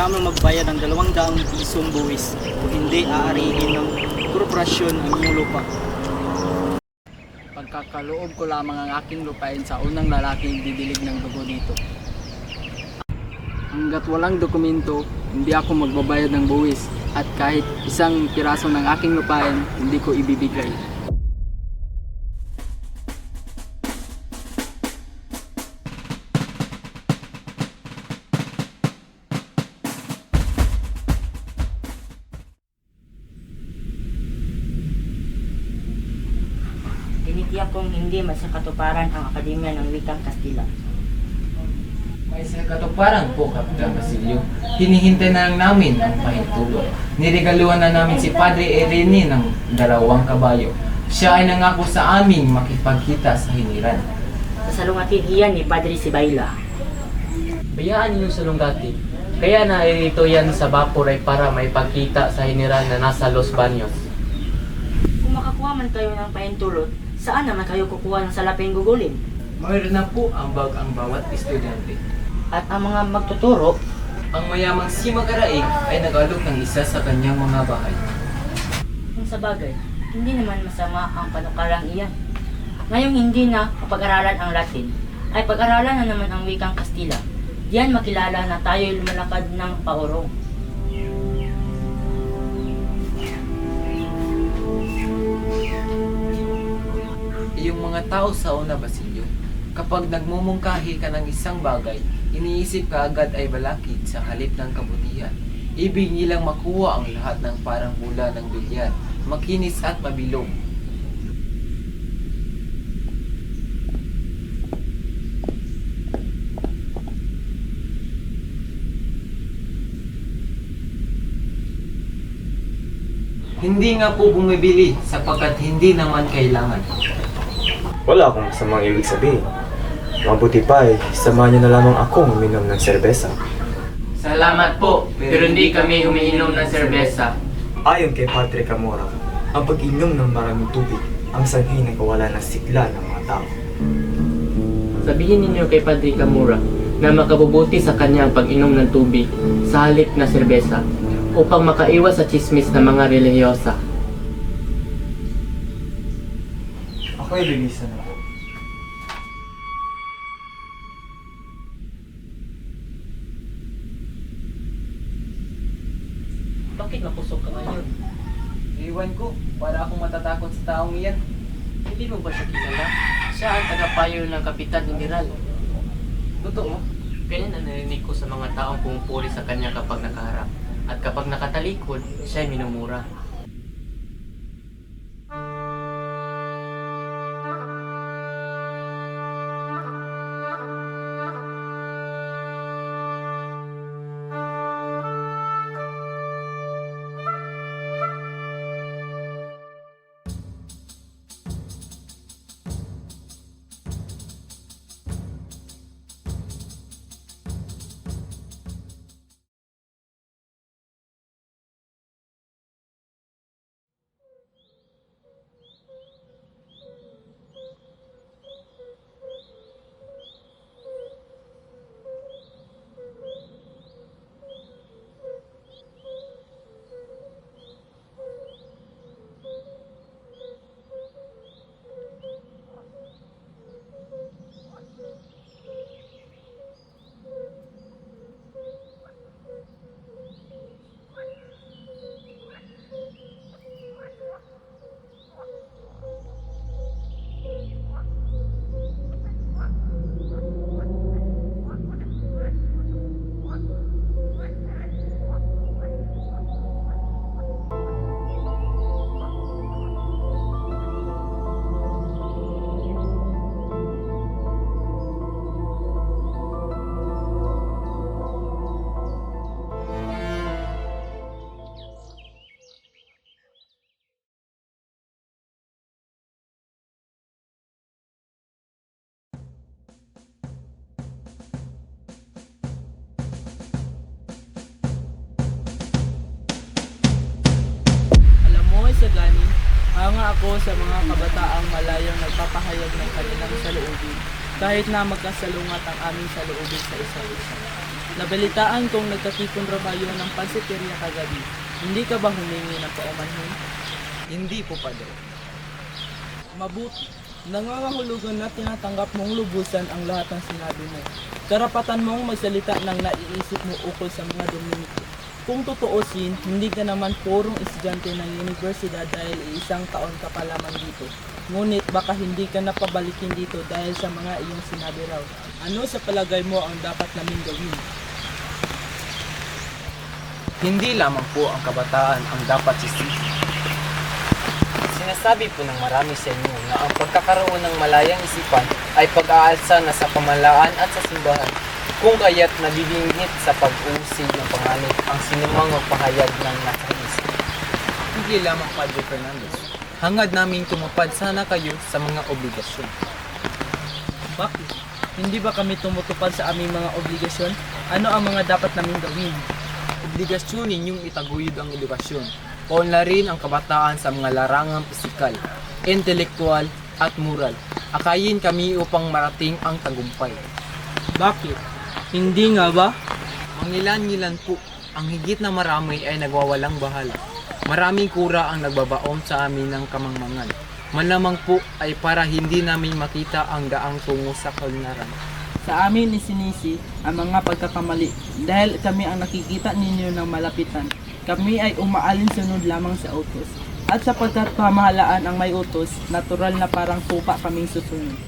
kailangan mo magbayad ng 200 pisong buwis o hindi aarihin ng korporasyon ang iyong lupa. Pagkakaloob ko lamang ang aking lupain sa unang lalaking didilig ng dugo dito. Hanggat walang dokumento, hindi ako magbabayad ng buwis at kahit isang piraso ng aking lupain, hindi ko ibibigay. Tinitiyak kong hindi masakatuparan ang Akademya ng Wikang Kastila. May katuparan po, Kapitan Basilio. Hinihintay na lang namin ang pahintulot. Niregaluhan na namin si Padre Irene ng 2 kabayo. Siya ay nangako sa aming makipagkita sa hiniran. Sasalungatin iyan ni Padre Sibayla. Bayaan ninyo sa Lungati. Kaya nairito yan sa Bapuray para may pagkita sa hiniran na nasa Los Baños. Kung makakuha man kayo ng pahintulot, saan naman kayo kukuha ng salaping gugulin? Mayroon na po ambag ang bawat estudyante. At ang mga magtuturo, Ang mayamang si Magaraig ay nag-alok ng isa sa kanyang mga bahay. kung sa bagay, hindi naman masama ang panukalang iyan. Ngayong hindi na kapag-aralan ang Latin, ay pag-aralan na naman ang wikang Kastila. Diyan makilala na tayo'y lumalakad ng paurong. Iyong mga tao sa una, Basilio, kapag nagmumungkahi ka ng isang bagay, iniisip ka agad ay balakid sa halip ng kabutihan. Ibig nilang makuha ang lahat ng parang bula ng bilyar, makinis at mabilog. Hindi nga po bumibili sapagkat hindi naman kailangan. Wala akong masamang ibig sabihin. Mabuti pa samahan niyo na lamang akong uminom ng serbesa. Salamat po, pero hindi kami umiinom ng serbesa. Ayon kay Padre Camora, ang pag-inom ng maraming tubig ang sanhi ng kawalan ng sigla ng mga tao. Sabihin ninyo kay Padre Camura na makabubuti sa kanya ang pag-inom ng tubig sa halip na serbesa upang makaiwas sa chismis ng mga relihiyosa. Ako'y lilisan na po. Bakit makusok ka ngayon? Iwan ko, para akong matatakot sa taong iyan. Hindi mo ba siya kilala? Siya ang tagapayo ng Kapitan General. Totoo? Ganyan ang narinig ko sa mga taong pumupuri sa kanya kapag nakaharap. At kapag nakatalikod, siya'y minumura. Sagani, hanga ako sa mga kabataang malayang nagpapahayag ng kanilang saloobin, kahit na magkasalungat ang aming saloobin sa isa't isa. Nabalitaan kong nagkatipon raw kayo ng pansiteria kagabi. Hindi ka ba humingi ng paumanhin? Hindi po, Padre. Mabuti. Nangangahulugan na tinatanggap mong lubusan ang lahat ng sinabi mo. Karapatan mong magsalita ng naiisip mo ukol sa mga Dominiko. Kung tutuusin, hindi ka naman purong estudyante ng universidad dahil isang taon ka pa lamang dito. Ngunit baka hindi ka napabalikin dito dahil sa mga iyong sinabi raw. Ano sa palagay mo ang dapat naming gawin? Hindi lamang po ang kabataan ang dapat sisihin. Sinasabi po ng marami sa inyo na ang pagkakaroon ng malayang isipan ay pag-aalsa na sa pamahalaan at sa simbahan. Kung kaya't nabibingit sa pag-uusig ng panganib ang sinumang magpahayag ng nakaisip. Hindi lamang, Padre Fernandez. Hangad naming tumupad sana kayo sa mga obligasyon. Bakit? Hindi ba kami tumutupad sa aming mga obligasyon? Ano ang mga dapat naming gawin? Obligasyon ninyong itaguyod ang edukasyon. Paunlarin ang kabataan sa mga larangang pisikal, intelektual at moral. Akayin kami upang marating ang tagumpay. Bakit? Hindi nga ba? Mangilan-ngilan po, ang higit na marami ay nagwawalang bahala. Maraming kura ang nagbabaon sa amin ng kamangmangan. Malamang po ay para hindi namin makita ang daang tungo sa kalinaran. Sa amin isinisi ang mga pagkakamali dahil kami ang nakikita ninyo ng malapitan. Kami ay umaalinsunod lamang sa utos. At sapagkat pamahalaan ang may utos, natural na parang tupa kaming susunod.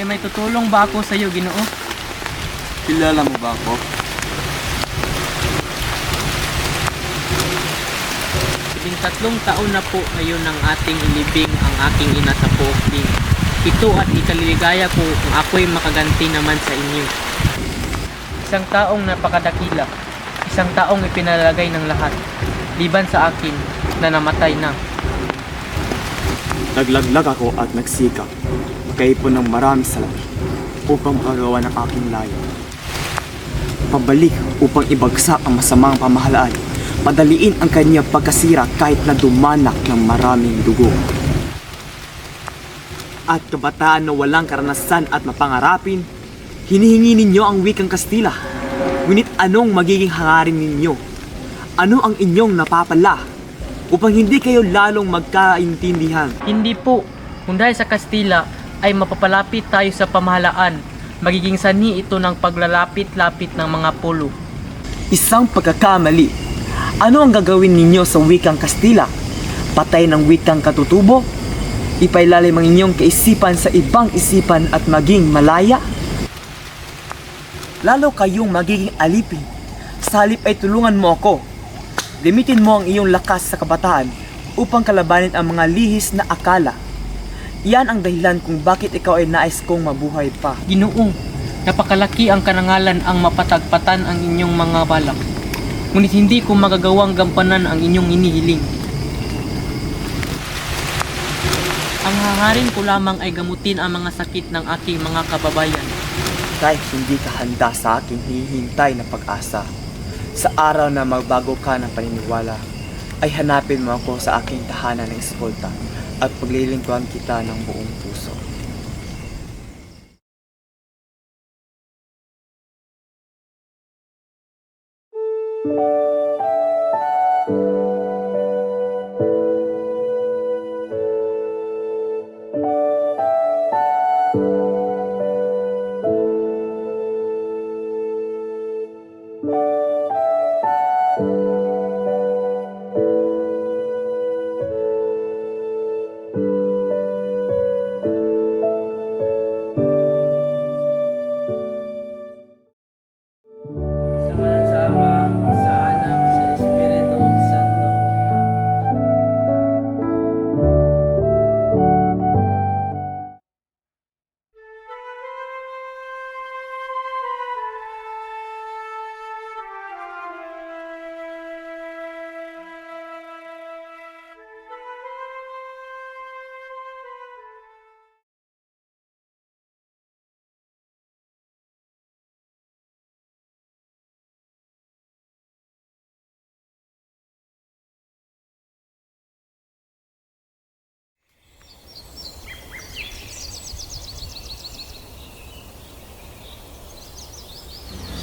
May tutulong ba ako sa iyo, Ginoo? Kilala mo ba ako? 13 taon na po ngayon ang ating ilibing ang aking ina sa pookling. Ito at ikaliligaya ko kung ako'y makaganti naman sa inyo. Isang taong napakadakila, isang taong ipinalagay ng lahat, liban sa akin na namatay na. Naglaglag ako at nagsikap, magkaipon ng marami salapi upang makagawa ng aking layo. Pabalik upang ibagsak ang masamang pamahalaan, padaliin ang kanyang pagkasira kahit na dumanak ng maraming dugo. At kabataan na walang karanasan at mapangarapin, hinihingi ninyo ang wikang Kastila. Ngunit anong magiging hangarin ninyo? Ano ang inyong napapala upang hindi kayo lalong magkaintindihan? Hindi po, kung dahil sa Kastila ay mapapalapit tayo sa pamahalaan, magiging sanhi ito ng paglalapit-lapit ng mga pulo. Isang pagkakamali. Ano ang gagawin ninyo sa wikang Kastila? Patay ng wikang katutubo? Ipailalim ang inyong kaisipan sa ibang isipan at maging malaya? Lalo kayong magiging alipin. Sa halip ay tulungan mo ako. Gamitin mo ang iyong lakas sa kabataan upang kalabanin ang mga lihis na akala. Iyan ang dahilan kung bakit ikaw ay nais kong mabuhay pa. Ginoo, napakalaki ang karangalan ang mapatagpatan ang inyong mga balak. ngunit hindi ko magagawang gampanan ang inyong inihiling. Ang hangarin ko lamang ay gamutin ang mga sakit ng aking mga kababayan. Kahit hindi ka handa sa aking hihintay na pag-asa, sa araw na magbago ka ng paniniwala, ay hanapin mo ako sa aking tahanan ng eskolta at paglilingkuhan kita ng buong puso. Sa Ama, sa Anak, sa Espiritu Santo.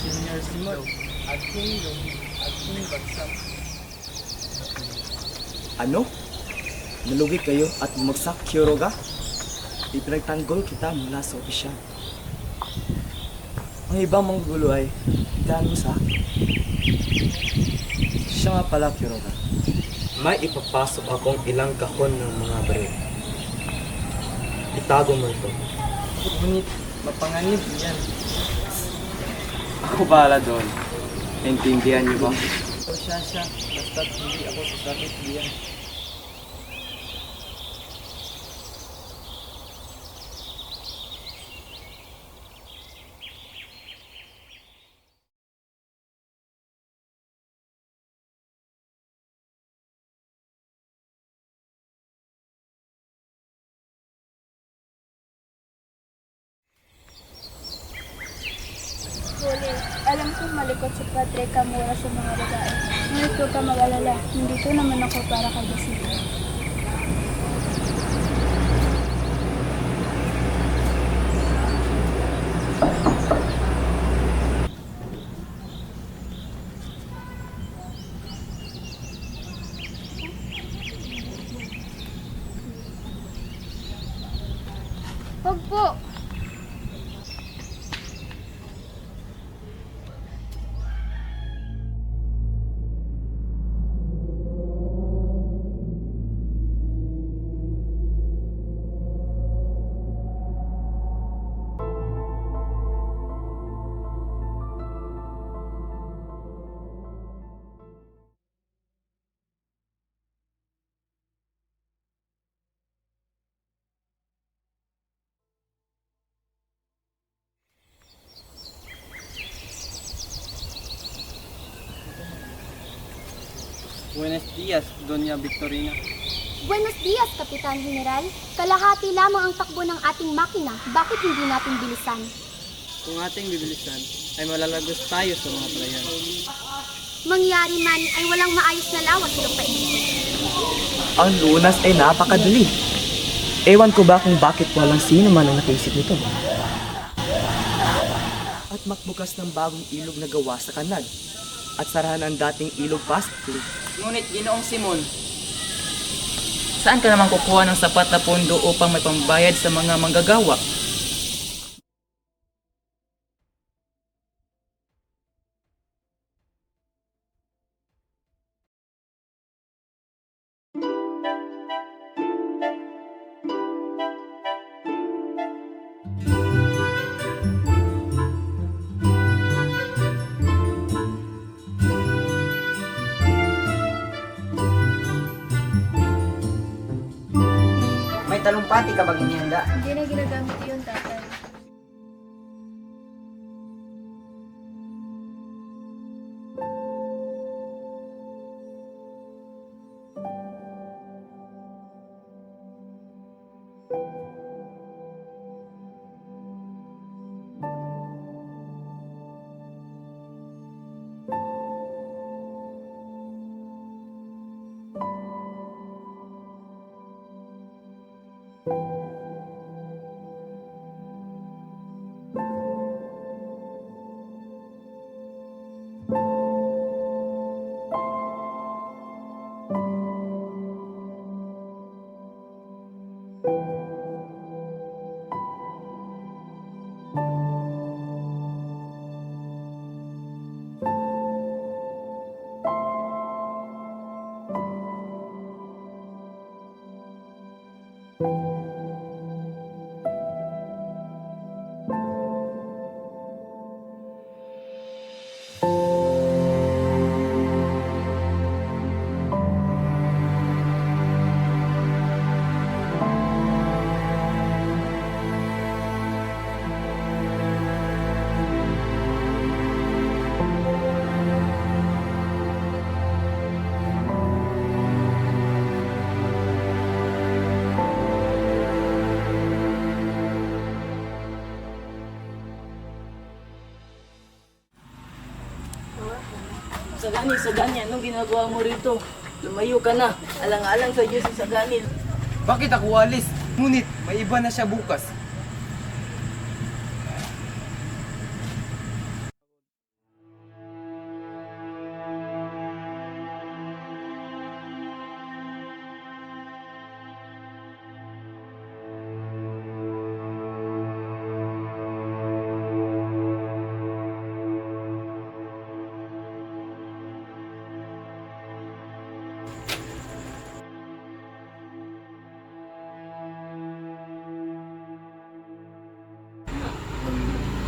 Senior Simon, ating luhi, ating bagsak. Ano? Nalugi kayo at bumagsak, Kyoroga? Ipinagtanggol kita mula sa opisyal. Ang ibang mga gulo ay daan mo sa akin. Siya nga pala, Kyoroga. May ipapasok akong ilang kahon ng mga baril. Itago mo ito. Ngunit, mapanganib yan. Ako bahala doon. Naintindihan niyo ba? O siya, basta't hindi ako sasabit diyan. Sulit, alam kong malikot si Padre Camura sa mga babae. Ngunit huwag ka mag-alala, nandito naman ako para kay Basilio. Huwag po! Buenos días, Doña Victorina. Buenos dias, Kapitan General. Kalahati lamang ang takbo ng ating makina. Bakit hindi natin bilisan? Kung ating bibilisan, ay malalagos tayo sa mga trayan. Mangyari man ay walang maayos na lawas sa lupain ito. Ang lunas ay napakadali. Ewan ko ba kung bakit walang sino man ang nakaisip nito. At magbukas ng bagong ilog na gawa sa kanal. At sarahan ang dating ilog pastry. Ngunit Ginoong Simon, saan ka naman kukuha ng sapat na pondo upang may pambayad sa mga manggagawa? May talumpati ka bang inihanda? Hindi na ginagamit yun, tatay. Sagani, anong ginagawa mo rito? Lumayo ka na. Alang-alang sa Diyos si Sagani. Bakit ako alis? Ngunit may iba na siya bukas.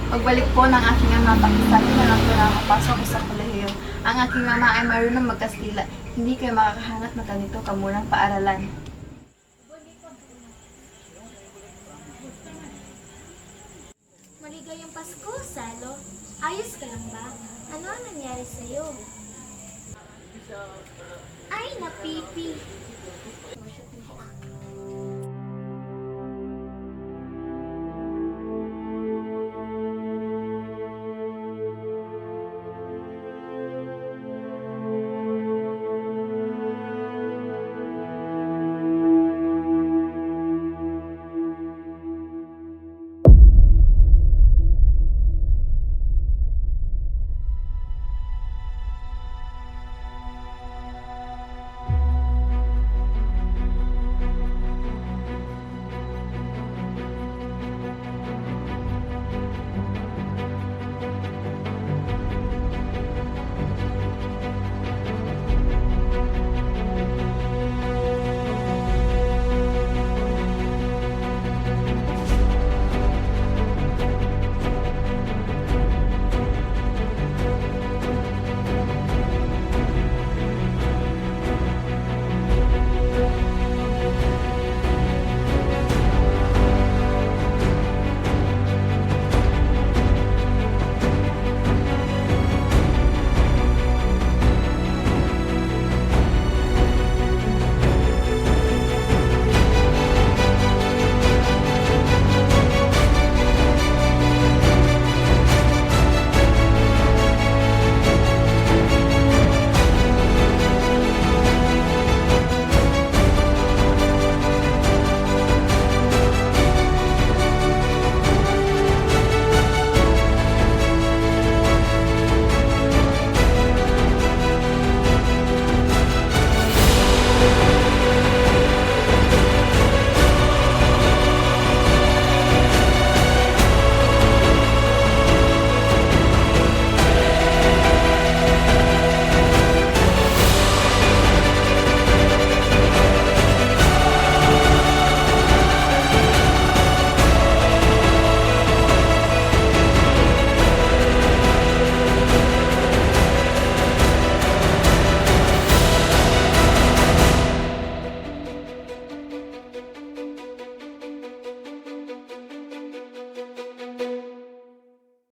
Pagbalik po ng aking ama, pakisabi na lang po na mapasok sa kolehiyo. Ang aking mama ay marunong magkastila. Hindi kayo makakahangat na ganito kamurang paaralan. Maligayang Pasko, Salo. Ayos ka lang ba? Ano ang nangyari sa'yo? Ay, napipi.